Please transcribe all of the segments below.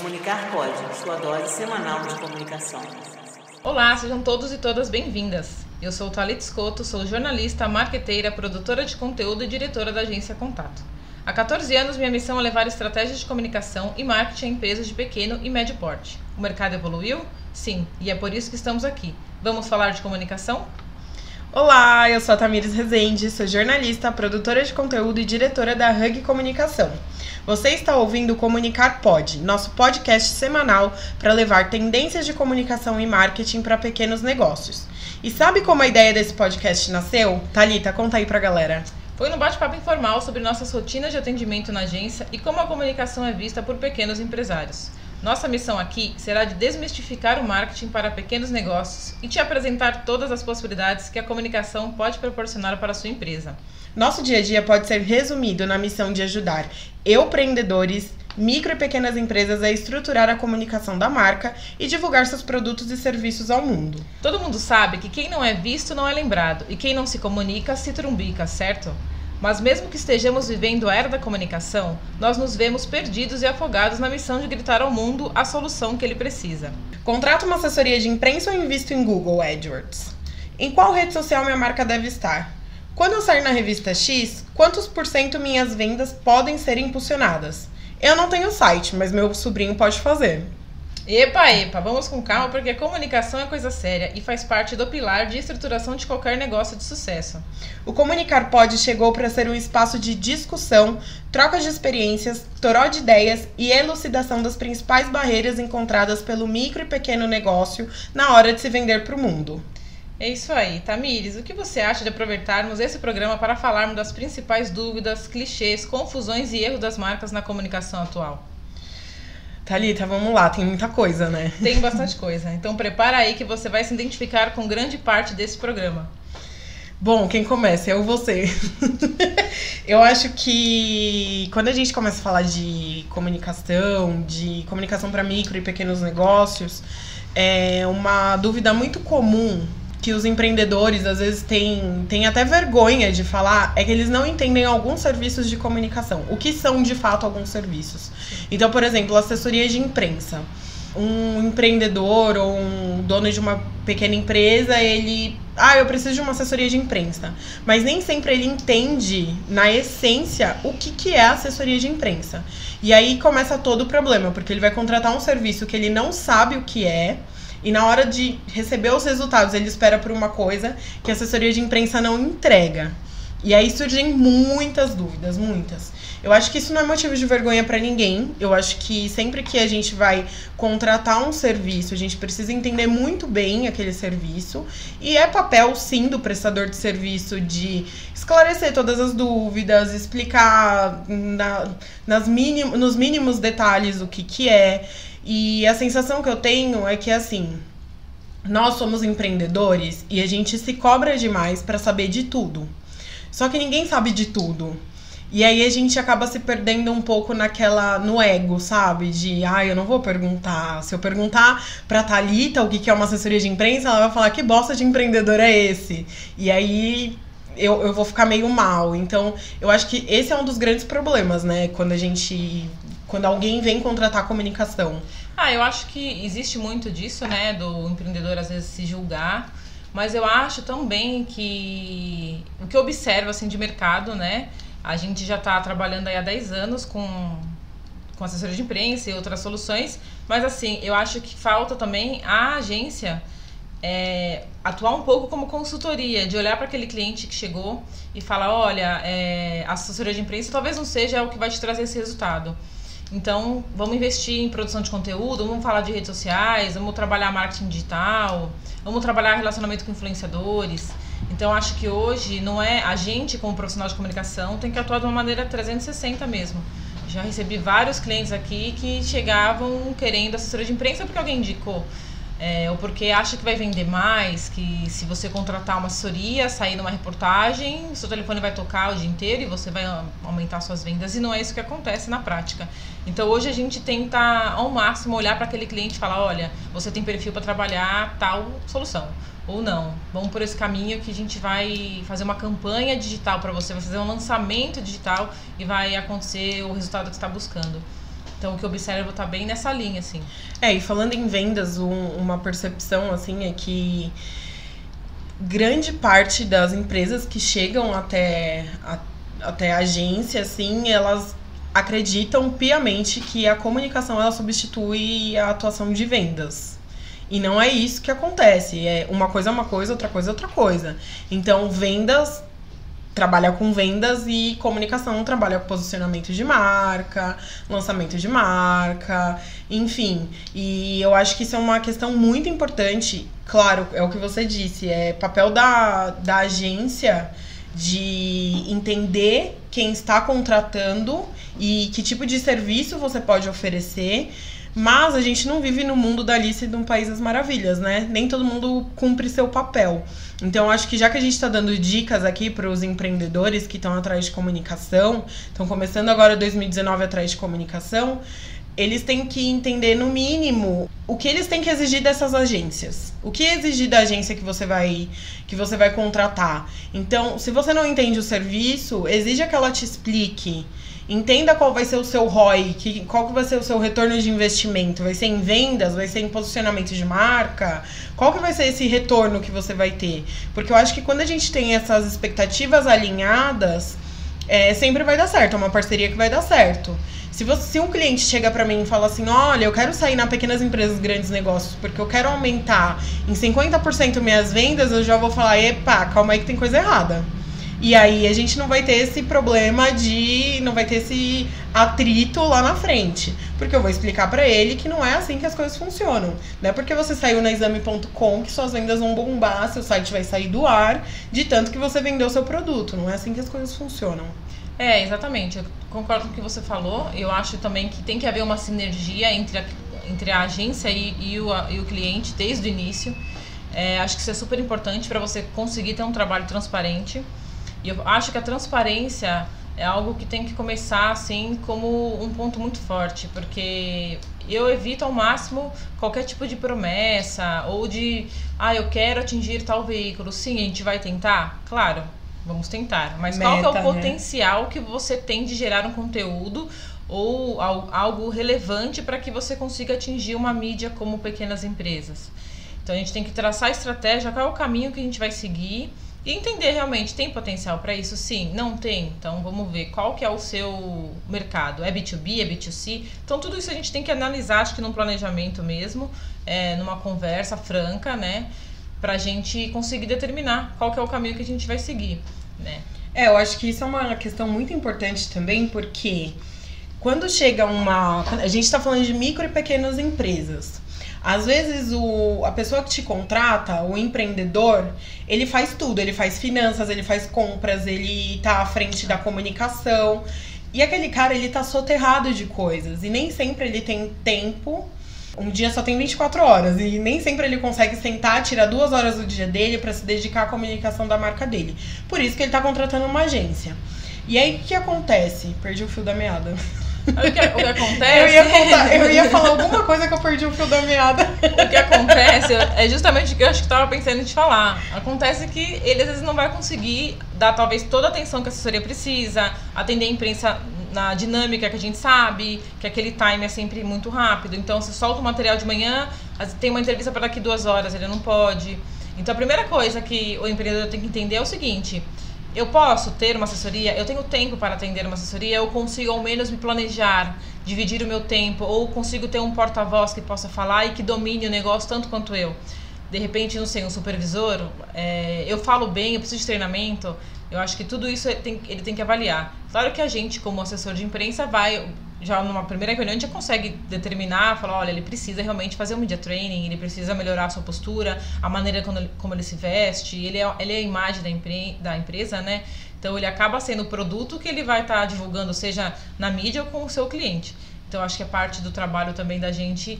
Comunicar pode, sua dose semanal de comunicação. Olá, sejam todos e todas bem-vindas. Eu sou Thalita Scotto, sou jornalista, marqueteira, produtora de conteúdo e diretora da agência Contato. Há 14 anos, minha missão é levar estratégias de comunicação e marketing a empresas de pequeno e médio porte. O mercado evoluiu? Sim, e é por isso que estamos aqui. Vamos falar de comunicação? Olá, eu sou a Tamires Rezende, sou jornalista, produtora de conteúdo e diretora da Hug Comunicação. Você está ouvindo o Comunicar Pode, nosso podcast semanal para levar tendências de comunicação e marketing para pequenos negócios. E sabe como a ideia desse podcast nasceu? Thalita, conta aí pra galera. Foi no bate-papo informal sobre nossas rotinas de atendimento na agência e como a comunicação é vista por pequenos empresários. Nossa missão aqui será de desmistificar o marketing para pequenos negócios e te apresentar todas as possibilidades que a comunicação pode proporcionar para a sua empresa. Nosso dia a dia pode ser resumido na missão de ajudar empreendedores, micro e pequenas empresas a estruturar a comunicação da marca e divulgar seus produtos e serviços ao mundo. Todo mundo sabe que quem não é visto não é lembrado e quem não se comunica se trumbica, certo? Mas mesmo que estejamos vivendo a era da comunicação, nós nos vemos perdidos e afogados na missão de gritar ao mundo a solução que ele precisa. Contrata uma assessoria de imprensa ou invisto em Google AdWords? Em qual rede social minha marca deve estar? Quando eu sair na revista X, quantos por cento minhas vendas podem ser impulsionadas? Eu não tenho site, mas meu sobrinho pode fazer. Epa, vamos com calma porque a comunicação é coisa séria e faz parte do pilar de estruturação de qualquer negócio de sucesso. O Comunicar Pode chegou para ser um espaço de discussão, troca de experiências, toró de ideias e elucidação das principais barreiras encontradas pelo micro e pequeno negócio na hora de se vender para o mundo. É isso aí. Tamires, o que você acha de aproveitarmos esse programa para falarmos das principais dúvidas, clichês, confusões e erros das marcas na comunicação atual? Thalita, vamos lá, tem muita coisa, né? Tem bastante coisa, então prepara aí que você vai se identificar com grande parte desse programa. Bom, quem começa? Eu ou você? Eu acho que quando a gente começa a falar de comunicação para micro e pequenos negócios, é uma dúvida muito comum que os empreendedores às vezes têm até vergonha de falar, é que eles não entendem alguns serviços de comunicação. O que são de fato alguns serviços? Então, por exemplo, assessoria de imprensa. Um empreendedor ou um dono de uma pequena empresa, eu preciso de uma assessoria de imprensa. Mas nem sempre ele entende, na essência, o que é assessoria de imprensa. E aí começa todo o problema, porque ele vai contratar um serviço que ele não sabe o que é, e na hora de receber os resultados, ele espera por uma coisa que a assessoria de imprensa não entrega. E aí surgem muitas dúvidas, muitas. Eu acho que isso não é motivo de vergonha para ninguém. Eu acho que sempre que a gente vai contratar um serviço, a gente precisa entender muito bem aquele serviço. E é papel, sim, do prestador de serviço de esclarecer todas as dúvidas, explicar nos mínimos detalhes o que é. E a sensação que eu tenho é que, assim, nós somos empreendedores e a gente se cobra demais para saber de tudo. Só que ninguém sabe de tudo. E aí a gente acaba se perdendo um pouco no ego, sabe? Eu não vou perguntar. Se eu perguntar pra Thalita o que é uma assessoria de imprensa, ela vai falar, que bosta de empreendedor é esse? E aí eu vou ficar meio mal. Então, eu acho que esse é um dos grandes problemas, né? Quando alguém vem contratar comunicação. Eu acho que existe muito disso, né? Do empreendedor às vezes se julgar. Mas eu acho também que o que eu observo assim, de mercado, né? A gente já está trabalhando aí há 10 anos com assessoria de imprensa e outras soluções. Mas assim, eu acho que falta também a agência atuar um pouco como consultoria, de olhar para aquele cliente que chegou e falar, olha, a assessoria de imprensa talvez não seja o que vai te trazer esse resultado. Então, vamos investir em produção de conteúdo, vamos falar de redes sociais, vamos trabalhar marketing digital, vamos trabalhar relacionamento com influenciadores. Então, acho que hoje não é a gente, como profissional de comunicação, tem que atuar de uma maneira 360 mesmo. Já recebi vários clientes aqui que chegavam querendo assessoria de imprensa porque alguém indicou. Ou porque acha que vai vender mais, que se você contratar uma assessoria, sair numa reportagem, seu telefone vai tocar o dia inteiro e você vai aumentar suas vendas. E não é isso que acontece na prática. Então hoje a gente tenta ao máximo olhar para aquele cliente e falar, olha, você tem perfil para trabalhar tal solução. Ou não, vamos por esse caminho que a gente vai fazer uma campanha digital para você, vai fazer um lançamento digital e vai acontecer o resultado que você está buscando. Então, o que eu observo tá bem nessa linha, assim. E falando em vendas, uma percepção, assim, é que grande parte das empresas que chegam até a agência, assim, elas acreditam piamente que a comunicação, ela substitui a atuação de vendas. E não é isso que acontece. Uma coisa é uma coisa, outra coisa é outra coisa. Então, vendas trabalha com vendas e comunicação trabalha com posicionamento de marca, lançamento de marca, enfim. E eu acho que isso é uma questão muito importante. Claro, é o que você disse, é papel da agência de entender quem está contratando e que tipo de serviço você pode oferecer. Mas a gente não vive no mundo da Alice de um País das Maravilhas, né? Nem todo mundo cumpre seu papel. Então, acho que já que a gente está dando dicas aqui para os empreendedores que estão atrás de comunicação, estão começando agora 2019 atrás de comunicação, eles têm que entender, no mínimo, o que eles têm que exigir dessas agências. O que exigir da agência que você vai contratar. Então, se você não entende o serviço, exija que ela te explique. Entenda qual vai ser o seu ROI, qual que vai ser o seu retorno de investimento. Vai ser em vendas? Vai ser em posicionamento de marca? Qual que vai ser esse retorno que você vai ter? Porque eu acho que quando a gente tem essas expectativas alinhadas, sempre vai dar certo. É uma parceria que vai dar certo. Se um cliente chega pra mim e fala assim, olha, eu quero sair na pequenas empresas, grandes negócios, porque eu quero aumentar em 50% minhas vendas, eu já vou falar, epa, calma aí que tem coisa errada. E aí a gente não vai ter esse problema não vai ter esse atrito lá na frente. Porque eu vou explicar pra ele que não é assim que as coisas funcionam. Não é porque você saiu na exame.com que suas vendas vão bombar, seu site vai sair do ar, de tanto que você vendeu seu produto. Não é assim que as coisas funcionam. Exatamente. Eu concordo com o que você falou. Eu acho também que tem que haver uma sinergia entre a agência e o cliente desde o início. Acho que isso é super importante para você conseguir ter um trabalho transparente. E eu acho que a transparência é algo que tem que começar, assim, como um ponto muito forte, porque eu evito ao máximo qualquer tipo de promessa ou de, eu quero atingir tal veículo. Sim, a gente vai tentar? Claro, vamos tentar. Mas qual que é o potencial que você tem de gerar um conteúdo ou algo relevante para que você consiga atingir uma mídia como pequenas empresas? Então a gente tem que traçar a estratégia, qual é o caminho que a gente vai seguir. E entender realmente, tem potencial para isso? Sim, não tem? Então vamos ver qual que é o seu mercado. É B2B, é B2C? Então tudo isso a gente tem que analisar, acho que num planejamento mesmo, numa conversa franca, né? Pra gente conseguir determinar qual que é o caminho que a gente vai seguir, né? Eu acho que isso é uma questão muito importante também, porque quando chega a gente tá falando de micro e pequenas empresas. Às vezes a pessoa que te contrata, o empreendedor, ele faz tudo, ele faz finanças, ele faz compras, ele tá à frente da comunicação. E aquele cara, ele tá soterrado de coisas e nem sempre ele tem tempo. Um dia só tem 24 horas e nem sempre ele consegue sentar, tirar 2 horas do dia dele pra se dedicar à comunicação da marca dele. Por isso que ele tá contratando uma agência. E aí, o que acontece? Perdi o fio da meada. O que acontece... Eu ia falar alguma coisa que eu perdi o fio da meada. O que acontece é justamente o que eu acho que estava pensando em te falar. Acontece que ele às vezes não vai conseguir dar talvez toda a atenção que a assessoria precisa, atender a imprensa na dinâmica que a gente sabe, que aquele time é sempre muito rápido. Então, você solta o material de manhã, tem uma entrevista para daqui 2 horas, ele não pode. Então, a primeira coisa que o empreendedor tem que entender é o seguinte... Eu posso ter uma assessoria, eu tenho tempo para atender uma assessoria, eu consigo ao menos me planejar, dividir o meu tempo, ou consigo ter um porta-voz que possa falar e que domine o negócio tanto quanto eu. De repente, não sei, um supervisor, eu falo bem, eu preciso de treinamento, eu acho que tudo isso ele tem que avaliar. Claro que a gente, como assessor de imprensa, já numa primeira reunião, a gente já consegue determinar, falar, olha, ele precisa realmente fazer um media training, ele precisa melhorar a sua postura, a maneira como ele se veste, ele é a imagem da empresa, né? Então, ele acaba sendo o produto que ele vai estar divulgando, seja na mídia ou com o seu cliente. Então, acho que é parte do trabalho também da gente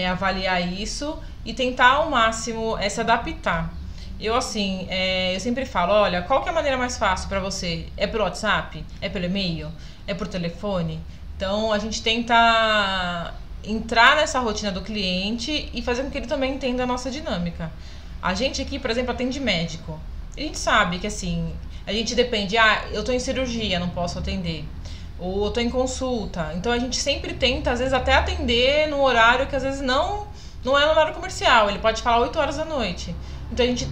avaliar isso e tentar ao máximo se adaptar. Eu sempre falo, olha, qual que é a maneira mais fácil para você? É pelo WhatsApp? É pelo e-mail? É por telefone? Então, a gente tenta entrar nessa rotina do cliente e fazer com que ele também entenda a nossa dinâmica. A gente aqui, por exemplo, atende médico. A gente sabe que, assim, a gente depende, eu tô em cirurgia, não posso atender. ou eu tô em consulta. Então a gente sempre tenta, às vezes, até atender no horário que às vezes não é no horário comercial. Ele pode falar 8 horas da noite. Então a gente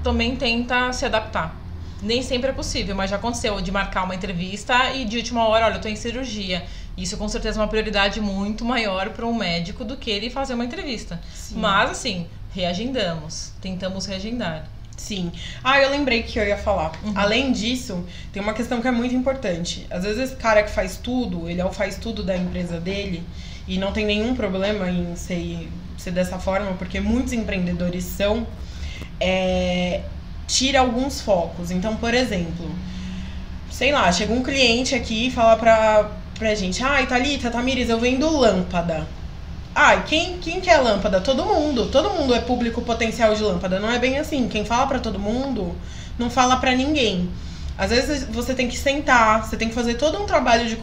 também tenta se adaptar. Nem sempre é possível, mas já aconteceu de marcar uma entrevista e de última hora, olha, eu tô em cirurgia. Isso com certeza é uma prioridade muito maior para um médico do que ele fazer uma entrevista. Sim. Mas assim, reagendamos, tentamos reagendar. Sim. Eu lembrei que eu ia falar. Além disso, tem uma questão que é muito importante. Às vezes esse cara que faz tudo, ele é o faz tudo da empresa dele e não tem nenhum problema em ser dessa forma, porque muitos empreendedores são, tira alguns focos. Então, por exemplo, sei lá, chega um cliente aqui e fala pra gente, Thalita, Tamires, eu vendo lâmpada. Quem quer lâmpada? Todo mundo é público potencial de lâmpada. Não é bem assim. Quem fala pra todo mundo, não fala pra ninguém. Às vezes você tem que sentar, você tem que fazer todo um trabalho de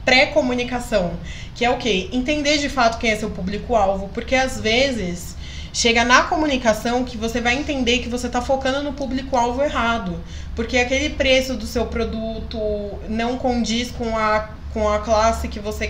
pré-comunicação, que é o quê? Entender de fato quem é seu público-alvo, porque às vezes chega na comunicação que você vai entender que você tá focando no público-alvo errado, porque aquele preço do seu produto não condiz com a classe que você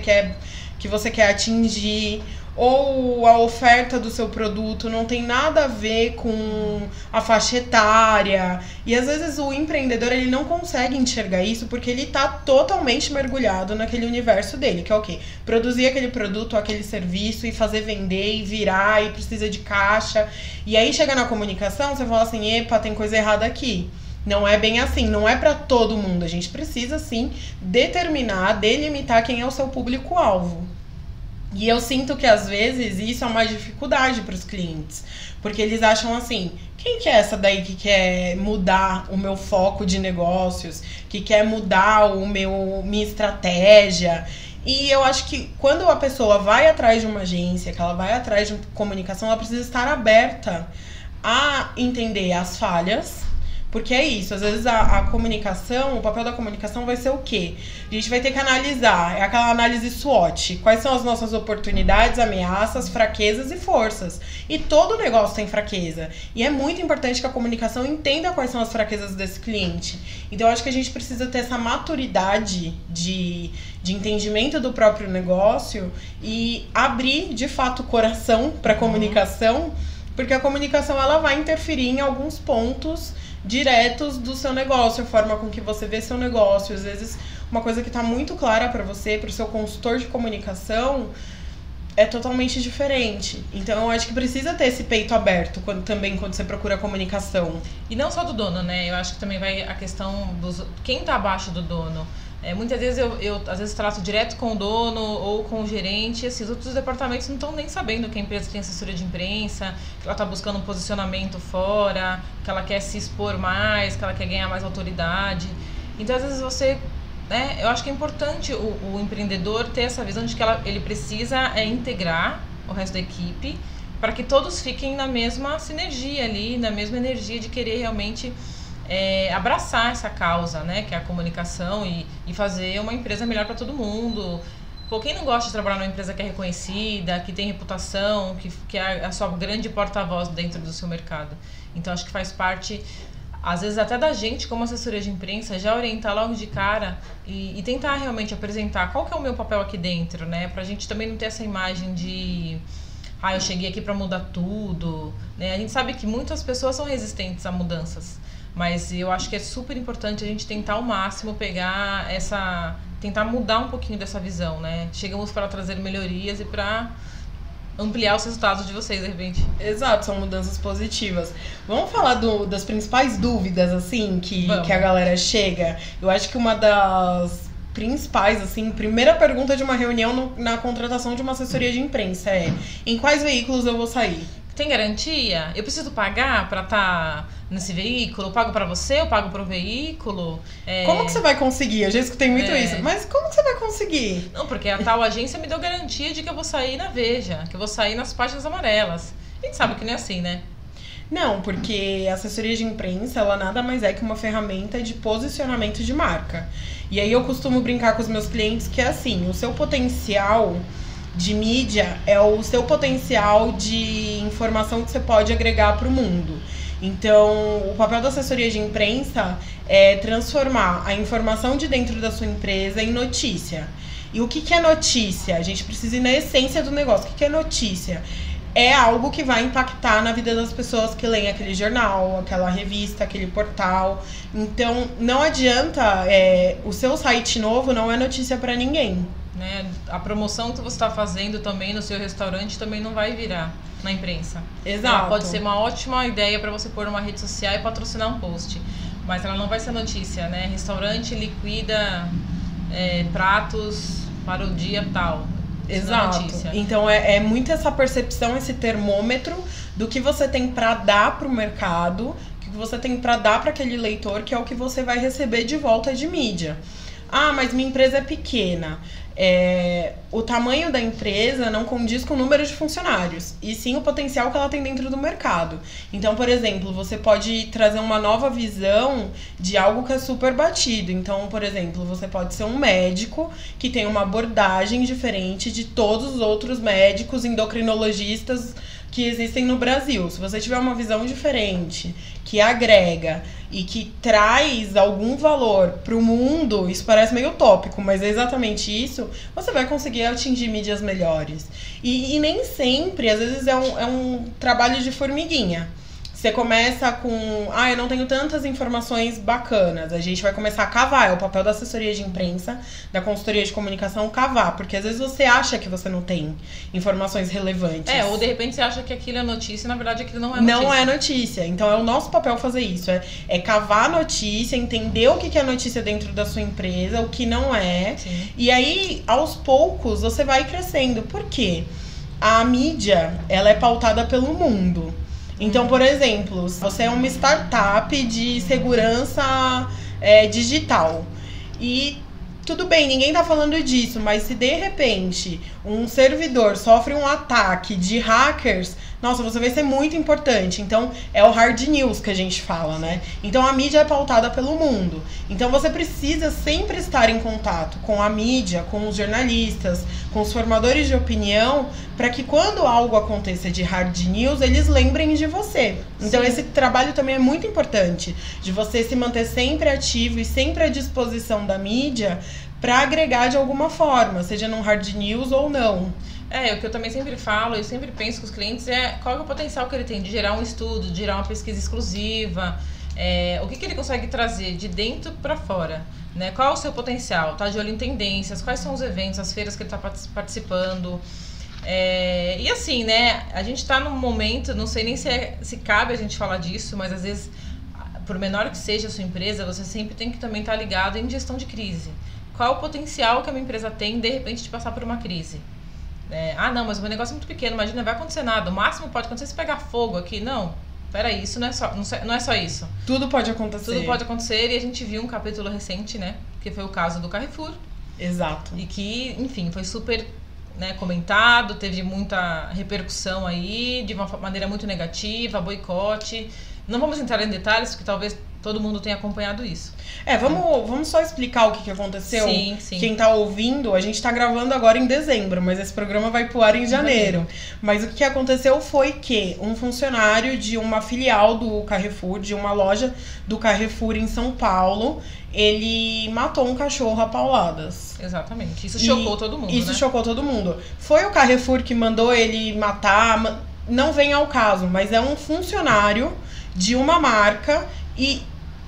quer atingir, ou a oferta do seu produto não tem nada a ver com a faixa etária. E às vezes o empreendedor ele não consegue enxergar isso porque ele tá totalmente mergulhado naquele universo dele, que é o quê? Produzir aquele produto, aquele serviço e fazer vender e virar e precisa de caixa. E aí chega na comunicação, você fala assim, epa, tem coisa errada aqui. Não é bem assim, não é pra todo mundo. A gente precisa, sim, delimitar quem é o seu público-alvo. E eu sinto que, às vezes, isso é uma dificuldade para os clientes. Porque eles acham assim, quem que é essa daí que quer mudar o meu foco de negócios? Que quer mudar minha estratégia? E eu acho que quando a pessoa vai atrás de uma agência, que ela vai atrás de comunicação, ela precisa estar aberta a entender as falhas. Porque é isso, às vezes a comunicação, o papel da comunicação vai ser o quê? A gente vai ter que analisar, é aquela análise SWOT. Quais são as nossas oportunidades, ameaças, fraquezas e forças. E todo negócio tem fraqueza. E é muito importante que a comunicação entenda quais são as fraquezas desse cliente. Então eu acho que a gente precisa ter essa maturidade de entendimento do próprio negócio e abrir, de fato, o coração para a comunicação, porque a comunicação ela vai interferir em alguns pontos diretos do seu negócio, a forma com que você vê seu negócio. Às vezes, uma coisa que está muito clara para você, para o seu consultor de comunicação, é totalmente diferente. Então, eu acho que precisa ter esse peito aberto quando você procura comunicação. E não só do dono, né? Eu acho que também vai a questão dos quem está abaixo do dono. Muitas vezes eu às vezes trato direto com o dono ou com o gerente, e assim, os outros departamentos não estão nem sabendo que a empresa tem assessoria de imprensa, que ela está buscando um posicionamento fora, que ela quer se expor mais, que ela quer ganhar mais autoridade. Então, às vezes eu acho que é importante o empreendedor ter essa visão de que ele precisa integrar o resto da equipe para que todos fiquem na mesma sinergia ali, na mesma energia de querer realmente abraçar essa causa, né, que é a comunicação e fazer uma empresa melhor para todo mundo. Quem não gosta de trabalhar numa empresa que é reconhecida, que tem reputação, que é a sua grande porta-voz dentro do seu mercado. Então, acho que faz parte, às vezes até da gente, como assessoria de imprensa, já orientar logo de cara e tentar realmente apresentar qual que é o meu papel aqui dentro, né, pra gente também não ter essa imagem de eu cheguei aqui para mudar tudo, né? A gente sabe que muitas pessoas são resistentes a mudanças. Mas eu acho que é super importante a gente tentar ao máximo tentar mudar um pouquinho dessa visão, né? Chegamos para trazer melhorias e para ampliar os resultados de vocês, de repente. Exato, são mudanças positivas. Vamos falar das principais dúvidas, assim, que a galera chega? Eu acho que uma das principais, assim, primeira pergunta de uma reunião na contratação de uma assessoria de imprensa é: em quais veículos eu vou sair? Tem garantia? Eu preciso pagar para estar nesse veículo? Eu pago para você? Eu pago para o veículo? Como que você vai conseguir? Eu já escutei muito isso. Mas como que você vai conseguir? Não, porque a tal agência me deu garantia de que eu vou sair na Veja, que eu vou sair nas páginas amarelas. A gente sabe que não é assim, né? Não, porque a assessoria de imprensa, ela nada mais é que uma ferramenta de posicionamento de marca. E aí eu costumo brincar com os meus clientes que é assim, o seu potencial de mídia é o seu potencial de informação que você pode agregar para o mundo. Então, o papel da assessoria de imprensa é transformar a informação de dentro da sua empresa em notícia. E o que é notícia? A gente precisa ir na essência do negócio. O que é notícia? É algo que vai impactar na vida das pessoas que leem aquele jornal, aquela revista, aquele portal. Então, não adianta, o seu site novo não é notícia para ninguém. Né? A promoção que você está fazendo também no seu restaurante também não vai virar na imprensa. Exato. Pode ser uma ótima ideia para você pôr numa rede social e patrocinar um post, mas ela não vai ser notícia, né? Restaurante liquida pratos para o dia tal. Exato. Então é muito essa percepção, esse termômetro do que você tem para dar para o mercado, o que você tem para dar para aquele leitor, que é o que você vai receber de volta de mídia. Ah, mas minha empresa é pequena. O tamanho da empresa não condiz com o número de funcionários, e sim o potencial que ela tem dentro do mercado. Então, por exemplo, você pode trazer uma nova visão de algo que é super batido. Então, por exemplo, você pode ser um médico que tem uma abordagem diferente de todos os outros médicos endocrinologistas que existem no Brasil. Se você tiver uma visão diferente, que agrega e que traz algum valor para o mundo, isso parece meio utópico, mas é exatamente isso, você vai conseguir atingir mídias melhores. E nem sempre, às vezes é um trabalho de formiguinha. Você começa com, eu não tenho tantas informações bacanas. A gente vai começar a cavar. É o papel da assessoria de imprensa, da consultoria de comunicação, cavar. Porque às vezes você acha que você não tem informações relevantes. Ou de repente você acha que aquilo é notícia e na verdade aquilo não é notícia. Não é notícia. Então é o nosso papel fazer isso. É cavar a notícia, entender o que é notícia dentro da sua empresa, o que não é. Sim. E aí, aos poucos, você vai crescendo. Por quê? A mídia, ela é pautada pelo mundo. Então, por exemplo, você é uma startup de segurança digital e tudo bem, ninguém tá falando disso, mas se de repente um servidor sofre um ataque de hackers, nossa, você vai ser muito importante. Então, é o hard news que a gente fala, né? Então, a mídia é pautada pelo mundo. Então, você precisa sempre estar em contato com a mídia, com os jornalistas, com os formadores de opinião, para que quando algo aconteça de hard news, eles lembrem de você. Então, esse trabalho também é muito importante, de você se manter sempre ativo e sempre à disposição da mídia para agregar de alguma forma, seja num hard news ou não. O que eu também sempre falo, eu sempre penso com os clientes qual é o potencial que ele tem de gerar um estudo, de gerar uma pesquisa exclusiva, o que ele consegue trazer de dentro para fora, né? Qual é o seu potencial? Tá de olho em tendências, quais são os eventos, as feiras que ele está participando. E assim, né, a gente está num momento, não sei nem se cabe a gente falar disso, mas às vezes, por menor que seja a sua empresa, você sempre tem que também estar ligado em gestão de crise. Qual é o potencial que a minha empresa tem, de repente, de passar por uma crise? Não, mas o meu negócio é muito pequeno, imagina, não vai acontecer nada. O máximo pode acontecer se pegar fogo aqui. Não, peraí, isso não é só isso. Tudo pode acontecer. Tudo pode acontecer, e a gente viu um capítulo recente, né? Que foi o caso do Carrefour. Exato. E que, enfim, foi super comentado, teve muita repercussão aí, de uma maneira muito negativa, boicote. Não vamos entrar em detalhes, porque talvez todo mundo tenha acompanhado isso. Vamos só explicar o que aconteceu? Sim. Quem tá ouvindo, a gente tá gravando agora em dezembro, mas esse programa vai pro ar em janeiro. Mas o que aconteceu foi que um funcionário de uma filial do Carrefour, de uma loja do Carrefour em São Paulo, ele matou um cachorro a pauladas. Exatamente. Isso chocou todo mundo, Isso chocou todo mundo. Foi o Carrefour que mandou ele matar? Não vem ao caso, mas é um funcionário de uma marca e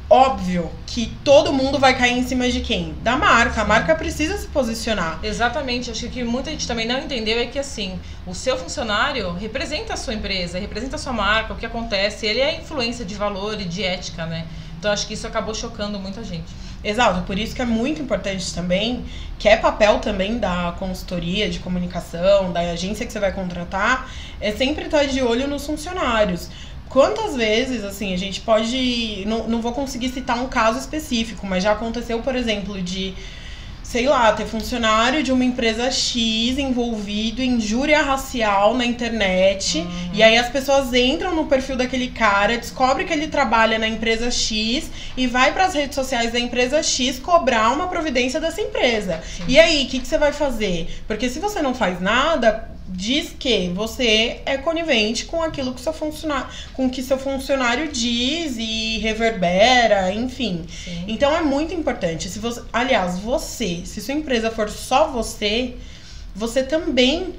óbvio que todo mundo vai cair em cima de quem? Da marca. Sim. A marca precisa se posicionar. Exatamente. Acho que muita gente também não entendeu que assim, o seu funcionário representa a sua empresa, representa a sua marca, o que acontece, ele é influência de valor e de ética, né? Então acho que isso acabou chocando muita gente. Exato, por isso que é muito importante também, que é papel também da consultoria de comunicação, da agência que você vai contratar, é sempre estar de olho nos funcionários. Quantas vezes, assim, a gente pode... Não vou conseguir citar um caso específico, mas já aconteceu, por exemplo, de, sei lá, ter funcionário de uma empresa X envolvido em injúria racial na internet. E aí as pessoas entram no perfil daquele cara, descobrem que ele trabalha na empresa X e vai para as redes sociais da empresa X cobrar uma providência dessa empresa. Sim. E aí, o que você vai fazer? Porque se você não faz nada... diz que você é conivente com aquilo que seu funcionário diz e reverbera, enfim. Sim. Então é muito importante. Se sua empresa for só você também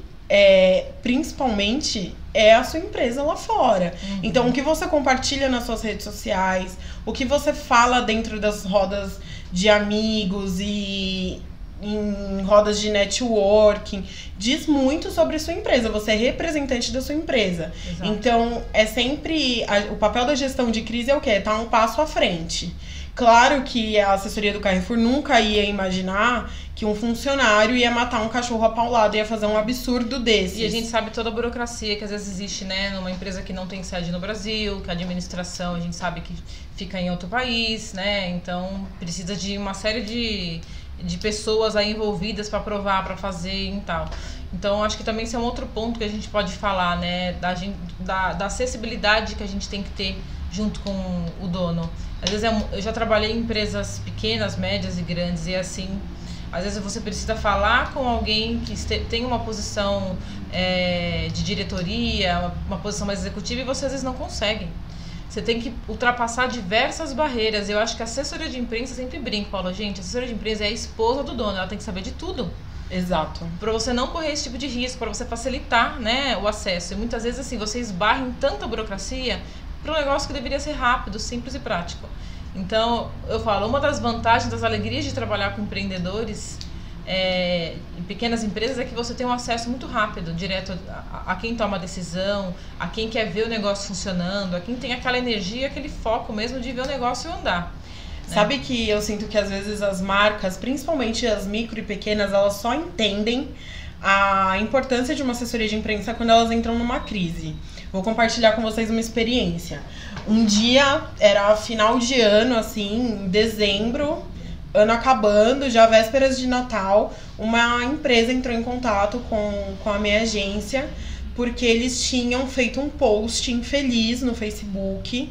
principalmente é a sua empresa lá fora. Então o que você compartilha nas suas redes sociais, o que você fala dentro das rodas de amigos e em rodas de networking, diz muito sobre a sua empresa. Você é representante da sua empresa. Exato. Então, é sempre... o papel da gestão de crise é o quê? Tá um passo à frente. Claro que a assessoria do Carrefour nunca ia imaginar que um funcionário ia matar um cachorro a paulada, ia fazer um absurdo desses. E a gente sabe toda a burocracia que às vezes existe, né, numa empresa que não tem sede no Brasil, que a administração a gente sabe que fica em outro país, né, então precisa de uma série de pessoas aí envolvidas para aprovar, para fazer e tal. Então, acho que também esse é um outro ponto que a gente pode falar, né, da acessibilidade que a gente tem que ter junto com o dono. Às vezes eu já trabalhei em empresas pequenas, médias e grandes, e assim, às vezes você precisa falar com alguém que tem uma posição de diretoria, uma posição mais executiva, e você às vezes não consegue. Você tem que ultrapassar diversas barreiras. Eu acho que a assessoria de imprensa, sempre brinco, Paulo, gente, a assessoria de imprensa é a esposa do dono, ela tem que saber de tudo. Exato. Para você não correr esse tipo de risco, para você facilitar, né, o acesso. E muitas vezes assim, você esbarra em tanta burocracia para um negócio que deveria ser rápido, simples e prático. Então, eu falo, uma das vantagens, das alegrias de trabalhar com empreendedores em pequenas empresas é que você tem um acesso muito rápido, direto a quem toma a decisão, a quem quer ver o negócio funcionando, a quem tem aquela energia, aquele foco mesmo de ver o negócio andar. Sabe que eu sinto que às vezes as marcas, principalmente as micro e pequenas, elas só entendem a importância de uma assessoria de imprensa quando elas entram numa crise. Vou compartilhar com vocês uma experiência. Um dia, era final de ano, assim, em dezembro, ano acabando, já vésperas de Natal, uma empresa entrou em contato com a minha agência, porque eles tinham feito um post infeliz no Facebook,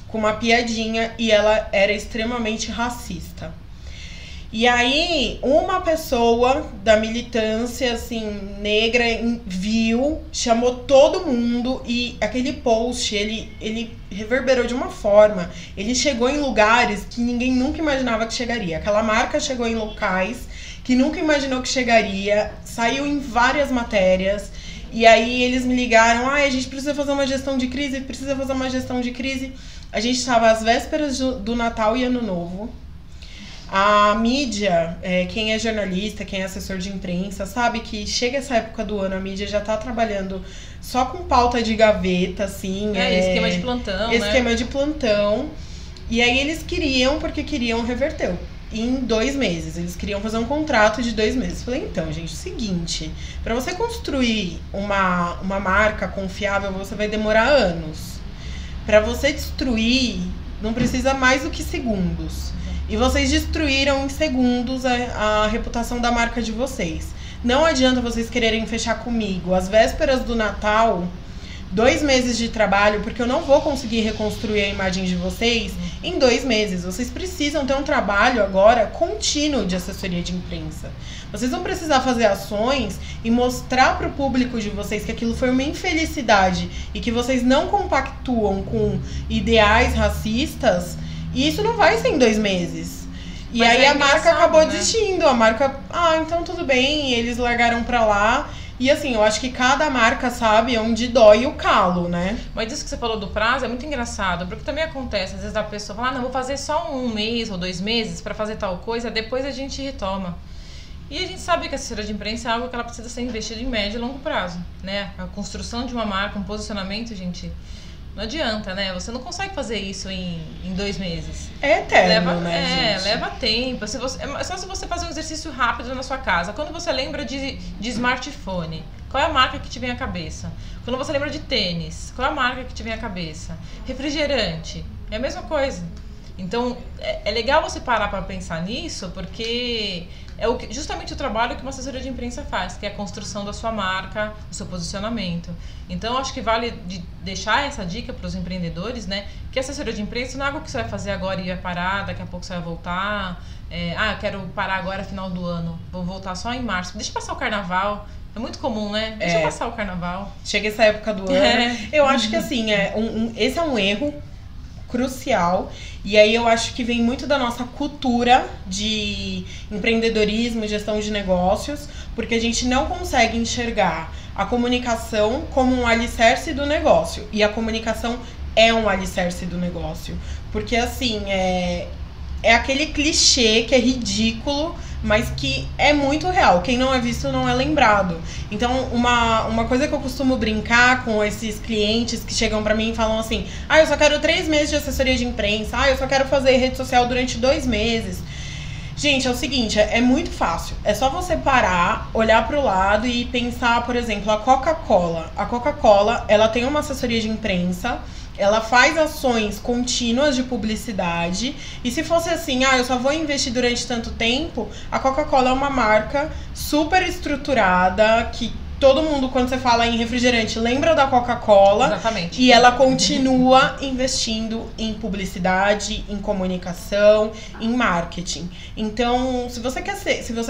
com uma piadinha, e ela era extremamente racista. E aí, uma pessoa da militância, assim, negra, viu, chamou todo mundo, e aquele post, ele reverberou de uma forma. Ele chegou em lugares que ninguém nunca imaginava que chegaria. Aquela marca chegou em locais que nunca imaginou que chegaria, saiu em várias matérias. E aí, eles me ligaram, a gente precisa fazer uma gestão de crise, A gente estava às vésperas do Natal e Ano Novo. A mídia, quem é jornalista, quem é assessor de imprensa, sabe que chega essa época do ano, a mídia já tá trabalhando só com pauta de gaveta, assim. Esquema de plantão, Esquema de plantão. E aí eles porque queriam reverter em 2 meses. Eles queriam fazer um contrato de 2 meses. Falei, então, gente, seguinte, para você construir uma marca confiável, você vai demorar anos. Para você destruir, não precisa mais do que segundos. E vocês destruíram em segundos a reputação da marca de vocês. Não adianta vocês quererem fechar comigo às vésperas do Natal, 2 meses de trabalho, porque eu não vou conseguir reconstruir a imagem de vocês em 2 meses. Vocês precisam ter um trabalho agora contínuo de assessoria de imprensa. Vocês vão precisar fazer ações e mostrar para o público de vocês que aquilo foi uma infelicidade e que vocês não compactuam com ideais racistas. E isso não vai ser em 2 meses. E aí a marca acabou desistindo. A marca, então tudo bem. E eles largaram pra lá. E assim, eu acho que cada marca sabe onde dói o calo, né? Mas isso que você falou do prazo é muito engraçado. Porque também acontece, às vezes a pessoa fala, não, vou fazer só 1 mês ou 2 meses pra fazer tal coisa. Depois a gente retoma. E a gente sabe que a assessoria de imprensa é algo que ela precisa ser investida em médio e longo prazo, né? A construção de uma marca, um posicionamento, gente... Não adianta, né? Você não consegue fazer isso em 2 meses. É eterno, né, gente? Leva tempo. É só se você fazer um exercício rápido na sua casa. Quando você lembra de smartphone, qual é a marca que te vem à cabeça? Quando você lembra de tênis, qual é a marca que te vem à cabeça? Refrigerante, é a mesma coisa. Então, é legal você parar para pensar nisso, porque é justamente o trabalho que uma assessoria de imprensa faz, que é a construção da sua marca, do seu posicionamento. Então, acho que vale deixar essa dica para os empreendedores, né? Que a assessoria de imprensa não é algo que você vai fazer agora e vai parar, daqui a pouco você vai voltar. Eu quero parar agora final do ano, vou voltar só em março. Deixa passar o carnaval, É muito comum, né? Deixa passar o carnaval. Chega essa época do ano. Eu acho que assim, esse é um erro crucial. E aí eu acho que vem muito da nossa cultura de empreendedorismo, gestão de negócios, porque a gente não consegue enxergar a comunicação como um alicerce do negócio. E a comunicação é um alicerce do negócio. Porque assim, é aquele clichê que é ridículo, mas que é muito real. Quem não é visto não é lembrado. Então, uma coisa que eu costumo brincar com esses clientes que chegam pra mim e falam assim: eu só quero 3 meses de assessoria de imprensa, eu só quero fazer rede social durante 2 meses. Gente, é o seguinte, é muito fácil. É só você parar, olhar pro lado e pensar, por exemplo, a Coca-Cola. A Coca-Cola, ela tem uma assessoria de imprensa, ela faz ações contínuas de publicidade. E se fosse assim, eu só vou investir durante tanto tempo, a Coca-Cola é uma marca super estruturada, que todo mundo, quando você fala em refrigerante, lembra da Coca-Cola. Exatamente. E ela continua investindo em publicidade, em comunicação, em marketing. Então, se você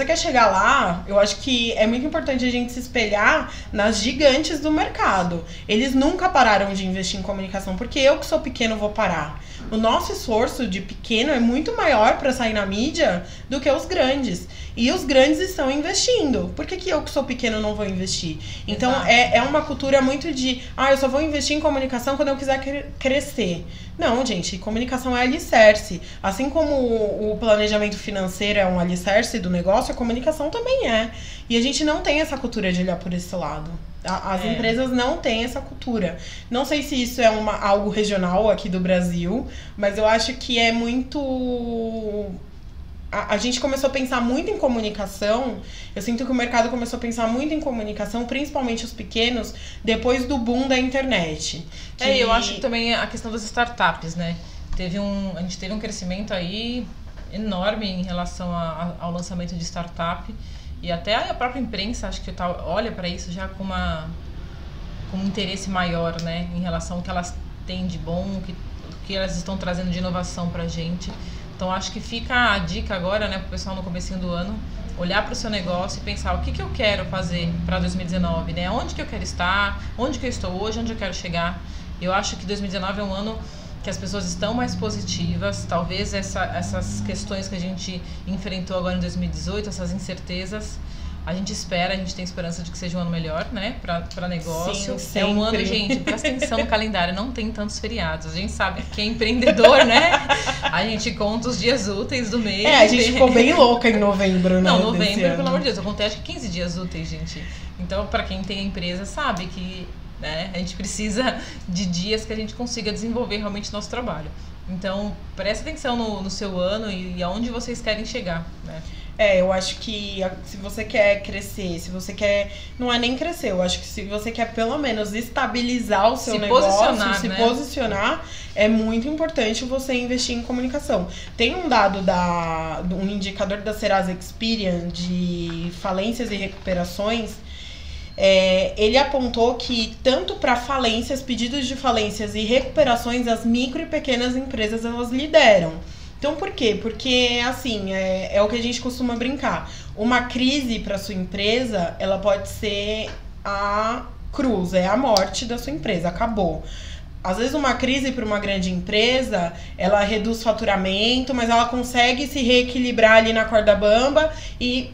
quer chegar lá, eu acho que é muito importante a gente se espelhar nas gigantes do mercado. Eles nunca pararam de investir em comunicação, porque eu que sou pequeno vou parar. O nosso esforço de pequeno é muito maior para sair na mídia do que os grandes. E os grandes estão investindo. Por que eu que sou pequeno não vou investir? Então, é uma cultura muito de eu só vou investir em comunicação quando eu quiser crescer. Não, gente, comunicação é alicerce. Assim como o planejamento financeiro é um alicerce do negócio, a comunicação também é. E a gente não tem essa cultura de olhar por esse lado. As empresas não têm essa cultura. Não sei se isso é algo regional aqui do Brasil, mas eu acho que é muito... A gente começou a pensar muito em comunicação. Eu sinto que o mercado começou a pensar muito em comunicação, principalmente os pequenos, depois do boom da internet. Eu acho que também a questão das startups, né? A gente teve um crescimento aí enorme em relação ao lançamento de startup. E até a própria imprensa, acho que olha para isso já com um interesse maior, né? Em relação ao que elas têm de bom, o que elas estão trazendo de inovação pra gente. Então, acho que fica a dica agora, né, pro pessoal no comecinho do ano, olhar para o seu negócio e pensar o que eu quero fazer para 2019, né? Onde que eu quero estar, onde que eu estou hoje, onde eu quero chegar. Eu acho que 2019 é um ano que as pessoas estão mais positivas. Talvez essas questões que a gente enfrentou agora em 2018, essas incertezas, a gente tem esperança de que seja um ano melhor, né, para negócio. Sim, é um ano, gente, presta atenção no calendário, não tem tantos feriados. A gente sabe que é empreendedor, né? A gente conta os dias úteis do mês. A gente ficou bem louca em novembro, né? Não, novembro, pelo amor de Deus, eu contei acho que 15 dias úteis, gente. Então, para quem tem a empresa, sabe que, né, a gente precisa de dias que a gente consiga desenvolver realmente nosso trabalho. Então, presta atenção no seu ano e aonde vocês querem chegar, né? Eu acho que se você quer crescer, se você quer... Não é nem crescer, eu acho que se você quer pelo menos estabilizar o seu negócio, se posicionar, é muito importante você investir em comunicação. Tem um dado um indicador da Serasa Experian de falências e recuperações. Ele apontou que tanto para falências, pedidos de falências e recuperações, as micro e pequenas empresas elas lideram. Então, por quê? Porque, assim, é o que a gente costuma brincar. Uma crise para sua empresa, ela pode ser a cruz, é a morte da sua empresa, acabou. Às vezes uma crise para uma grande empresa, ela reduz faturamento, mas ela consegue se reequilibrar ali na corda bamba e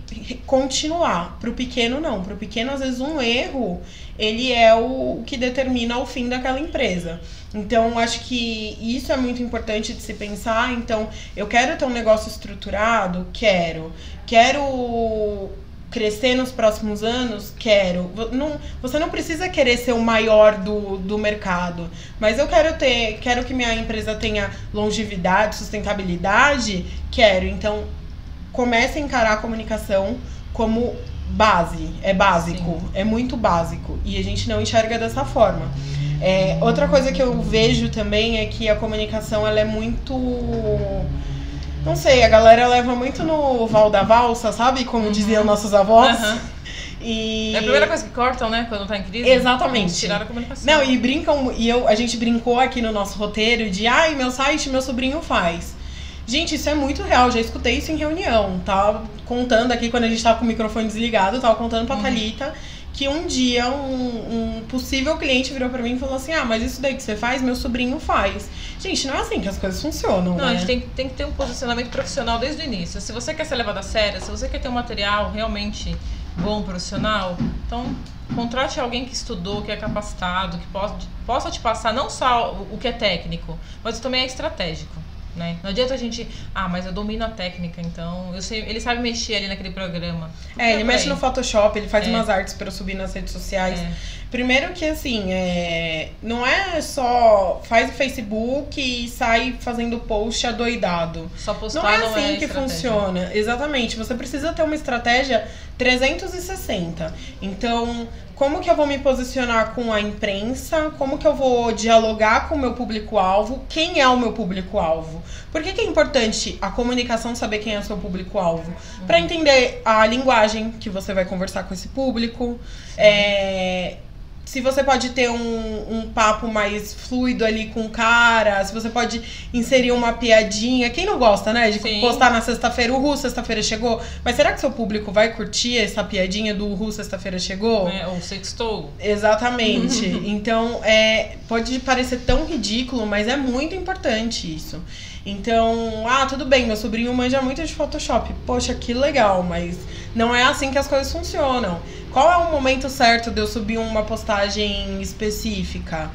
continuar. Para o pequeno, não. Para o pequeno, às vezes um erro, ele é o que determina o fim daquela empresa. Então, acho que isso é muito importante de se pensar. Então, eu quero ter um negócio estruturado? Quero crescer nos próximos anos? Quero. Você não precisa querer ser o maior do mercado, mas eu quero que minha empresa tenha longevidade, sustentabilidade? Quero. Então, comece a encarar a comunicação como base. É básico, é muito básico. E a gente não enxerga dessa forma. Outra coisa que eu vejo também é que a comunicação ela é muito... Não sei, a galera leva muito no val da valsa, sabe? Como diziam nossos avós. E... É a primeira coisa que cortam, né? Quando tá em crise. Exatamente. Tirar a comunicação. Não, e brincam... a gente brincou aqui no nosso roteiro de... meu site, meu sobrinho faz. Gente, isso é muito real. Já escutei isso em reunião. Tava contando aqui, quando a gente tava com o microfone desligado, tava contando pra Thalita. que um dia um possível cliente virou pra mim e falou assim, mas isso daí que você faz, meu sobrinho faz. Gente, não é assim que as coisas funcionam, Não, né? a gente tem que ter um posicionamento profissional desde o início. Se você quer ser levado a sério, se você quer ter um material realmente bom, profissional, então contrate alguém que estudou, que é capacitado, que possa te passar não só o que é técnico, mas também é estratégico. Né? Não adianta a gente, mas eu domino a técnica, então ele sabe mexer ali naquele programa. Ele mexe no Photoshop, ele faz umas artes pra eu subir nas redes sociais. Primeiro que assim, não é só faz o Facebook e sai fazendo post adoidado. Só postar não é assim que funciona. Exatamente, você precisa ter uma estratégia 360. Então, como que eu vou me posicionar com a imprensa? Como que eu vou dialogar com o meu público-alvo? Quem é o meu público-alvo? Por que é importante a comunicação saber quem é o seu público-alvo? Para entender a linguagem que você vai conversar com esse público. Se você pode ter um papo mais fluido ali com o cara, se você pode inserir uma piadinha. Quem não gosta, né? De postar na sexta-feira, sexta-feira chegou. Mas será que seu público vai curtir essa piadinha do sexta-feira chegou? Ou sextou. Exatamente. Então, pode parecer tão ridículo, mas é muito importante isso. Então, tudo bem, meu sobrinho manja muito de Photoshop. Poxa, que legal, mas não é assim que as coisas funcionam. Qual é o momento certo de eu subir uma postagem específica?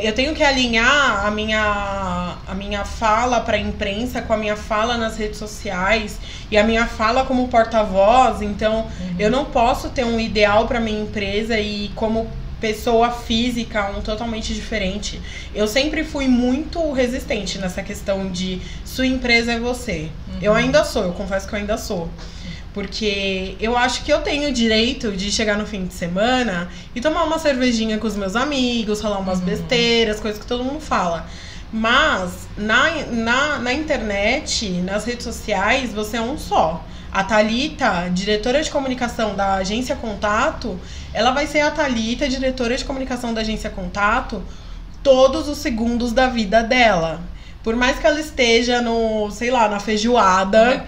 Eu tenho que alinhar a minha fala para a imprensa com a minha fala nas redes sociais e a minha fala como porta-voz. Então, eu não posso ter um ideal para minha empresa e como pessoa física totalmente diferente. Eu sempre fui muito resistente nessa questão de sua empresa é você. Eu ainda sou, eu confesso que eu ainda sou. Porque eu acho que eu tenho o direito de chegar no fim de semana e tomar uma cervejinha com os meus amigos, falar umas besteiras, coisas que todo mundo fala. Mas na internet, nas redes sociais, você é um só. A Thalita, diretora de comunicação da Agência Contato, ela vai ser a Thalita, diretora de comunicação da Agência Contato, todos os segundos da vida dela. Por mais que ela esteja na feijoada,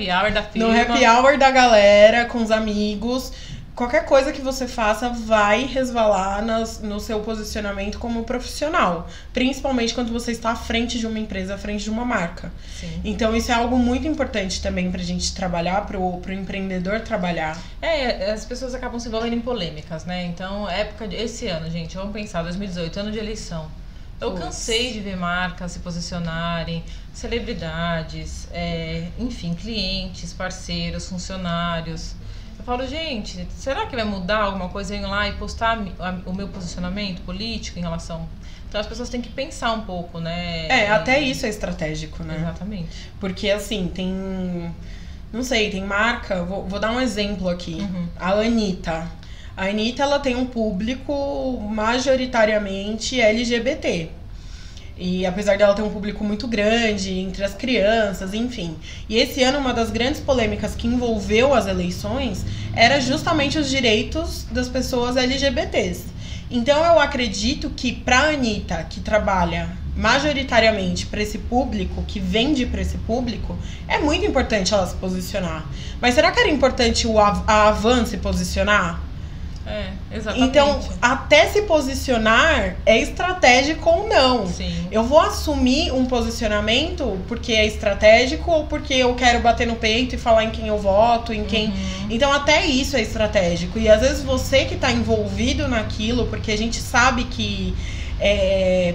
no happy hour da galera, com os amigos, qualquer coisa que você faça vai resvalar no seu posicionamento como profissional. Principalmente quando você está à frente de uma empresa, à frente de uma marca. Sim. Então isso é algo muito importante também pra gente trabalhar, pro empreendedor trabalhar. As pessoas acabam se envolvendo em polêmicas, né? Então, esse ano, gente, vamos pensar, 2018, ano de eleição. Eu cansei de ver marcas se posicionarem, celebridades, enfim, clientes, parceiros, funcionários. Eu falo, gente, será que vai mudar alguma coisa eu ir lá e postar o meu posicionamento político em relação... Então as pessoas têm que pensar um pouco, né? Até isso é estratégico, né? Exatamente. Porque assim, tem marca, vou dar um exemplo aqui. A Anitta. A Anitta, ela tem um público majoritariamente LGBT. E apesar dela ter um público muito grande entre as crianças, enfim. E esse ano, uma das grandes polêmicas que envolveu as eleições era justamente os direitos das pessoas LGBTs. Então eu acredito que pra Anitta, que trabalha majoritariamente para esse público, que vende para esse público, é muito importante ela se posicionar. Mas será que era importante a Havan se posicionar? Exatamente. Então, até se posicionar é estratégico ou não. Sim. Eu vou assumir um posicionamento porque é estratégico ou porque eu quero bater no peito e falar em quem eu voto, em quem... Então, até isso é estratégico. E às vezes você que tá envolvido naquilo, porque a gente sabe que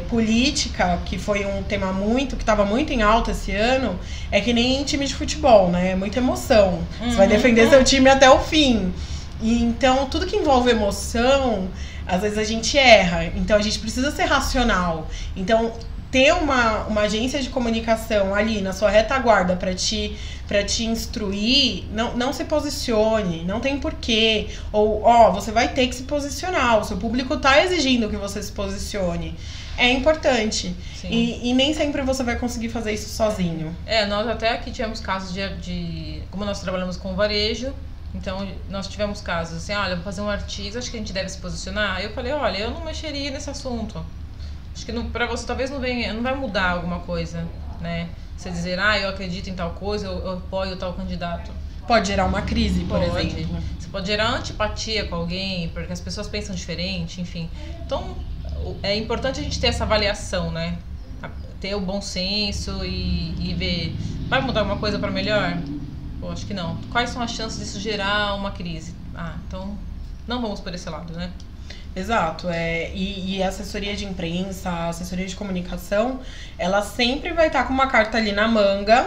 política, que foi um tema que estava muito em alta esse ano, é que nem time de futebol, né? É muita emoção. Você vai defender seu time até o fim. E então, tudo que envolve emoção, às vezes a gente erra. Então, a gente precisa ser racional. Então, ter uma agência de comunicação ali na sua retaguarda para te instruir, não se posicione, não tem porquê. Ou, você vai ter que se posicionar, o seu público tá exigindo que você se posicione. É importante. E nem sempre você vai conseguir fazer isso sozinho. Nós até aqui tivemos casos como nós trabalhamos com varejo, então nós tivemos casos assim, olha, vou fazer um artigo, acho que a gente deve se posicionar. Aí eu falei, olha, eu não mexeria nesse assunto. Acho que pra você talvez não vai mudar alguma coisa, né? Você dizer, eu acredito em tal coisa, eu apoio tal candidato. pode gerar uma crise, por Pode. exemplo. Você pode gerar antipatia com alguém, porque as pessoas pensam diferente, enfim. Então, é importante a gente ter essa avaliação, né? Ter o bom senso e ver, vai mudar alguma coisa para melhor? Pô, acho que não. Quais são as chances disso gerar uma crise? Então, não vamos por esse lado, né? Exato, e a assessoria de imprensa, a assessoria de comunicação, ela sempre vai estar com uma carta ali na manga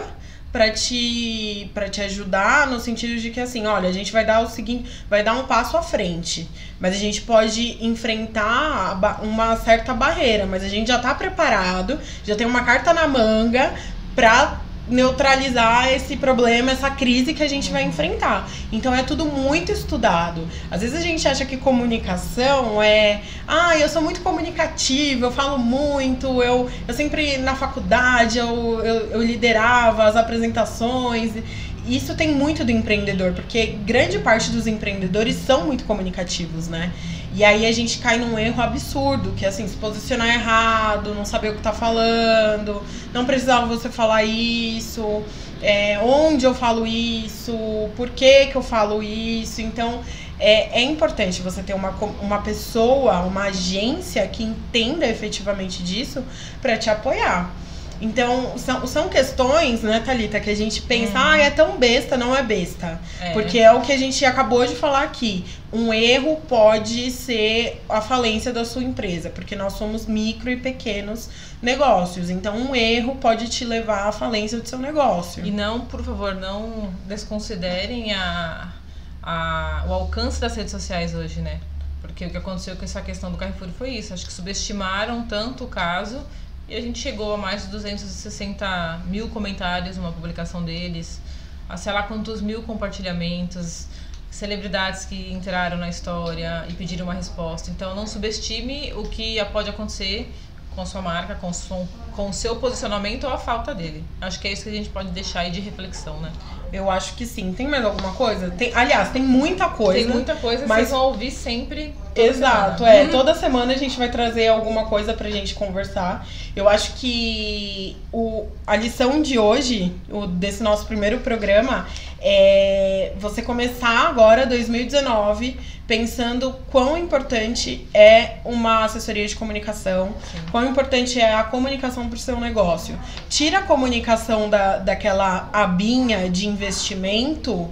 pra te ajudar, no sentido de que assim, olha, a gente vai dar o seguinte, vai dar um passo à frente, mas a gente pode enfrentar uma certa barreira, mas a gente já tá preparado, já tem uma carta na manga pra neutralizar esse problema, essa crise que a gente vai enfrentar. Então é tudo muito estudado. Às vezes a gente acha que comunicação eu sou muito comunicativa, eu falo muito, eu sempre na faculdade eu liderava as apresentações. Isso tem muito do empreendedor, porque grande parte dos empreendedores são muito comunicativos, né? E aí a gente cai num erro absurdo, que é assim, se posicionar errado, não saber o que tá falando, não precisava você falar isso, onde eu falo isso, por que eu falo isso. Então, é importante você ter uma pessoa, uma agência que entenda efetivamente disso para te apoiar. Então, são questões, né, Thalita, que a gente pensa, é tão besta, não é besta. Porque é o que a gente acabou de falar aqui. Um erro pode ser a falência da sua empresa, porque nós somos micro e pequenos negócios. Então, um erro pode te levar à falência do seu negócio. E não, por favor, não desconsiderem o alcance das redes sociais hoje, né? Porque o que aconteceu com essa questão do Carrefour foi isso. Acho que subestimaram tanto o caso. E a gente chegou a mais de 260 mil comentários numa publicação deles, a sei lá quantos mil compartilhamentos, celebridades que entraram na história e pediram uma resposta. Então não subestime o que pode acontecer com sua marca, com o seu posicionamento ou a falta dele. Acho que é isso que a gente pode deixar aí de reflexão, né? Eu acho que sim. Tem mais alguma coisa? Aliás, tem muita coisa. Tem muita coisa, mas vocês vão ouvir sempre. Exato, toda semana a gente vai trazer alguma coisa pra gente conversar. Eu acho que a lição de hoje, desse nosso primeiro programa, é você começar agora, 2019, pensando quão importante é uma assessoria de comunicação, quão importante é a comunicação pro seu negócio. Tira a comunicação daquela abinha de investimento,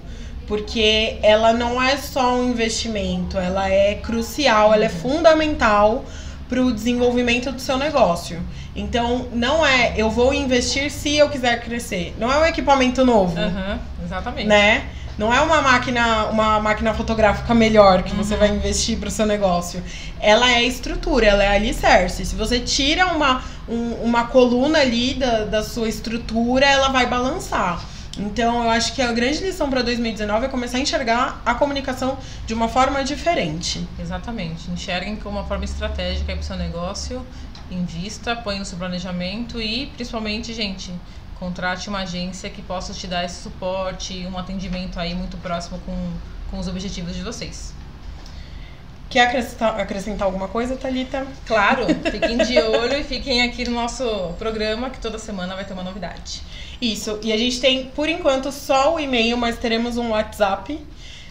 porque ela não é só um investimento, ela é crucial, ela é fundamental para o desenvolvimento do seu negócio. Então, não é eu vou investir se eu quiser crescer. Não é um equipamento novo. Exatamente. Né? Não é uma máquina fotográfica melhor que você vai investir para o seu negócio. Ela é estrutura, ela é alicerce. Se você tira uma coluna ali da sua estrutura, ela vai balançar. Então, eu acho que a grande lição para 2019 é começar a enxergar a comunicação de uma forma diferente. Exatamente. Enxerguem como uma forma estratégica para o seu negócio, invista, põe no seu planejamento e, principalmente, gente, contrate uma agência que possa te dar esse suporte, um atendimento aí muito próximo com os objetivos de vocês. Quer acrescentar alguma coisa, Thalita? Claro, fiquem de olho e fiquem aqui no nosso programa, que toda semana vai ter uma novidade. Isso, e a gente tem, por enquanto, só o e-mail, mas teremos um WhatsApp.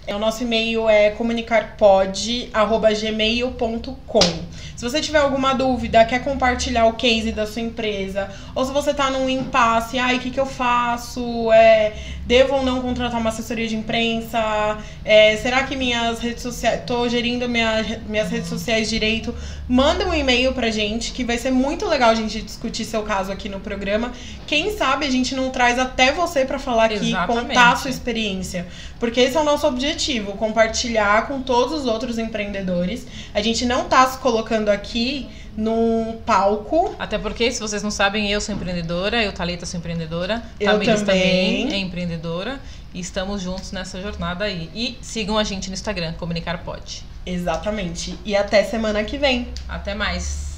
O nosso e-mail é comunicarpod@gmail.com. Se você tiver alguma dúvida, quer compartilhar o case da sua empresa, ou se você tá num impasse, o que eu faço? Devo ou não contratar uma assessoria de imprensa? Será que minhas redes sociais, tô gerindo minhas redes sociais direito? Manda um e-mail pra gente, que vai ser muito legal a gente discutir seu caso aqui no programa. Quem sabe a gente não traz até você pra falar aqui, contar a sua experiência. Porque esse é o nosso objetivo, compartilhar com todos os outros empreendedores. A gente não tá se colocando aqui num palco. Até porque, se vocês não sabem, eu sou empreendedora, Thalita sou empreendedora, Tamires também é empreendedora e estamos juntos nessa jornada aí. E sigam a gente no Instagram, Comunicar Pod. Exatamente. E até semana que vem. Até mais.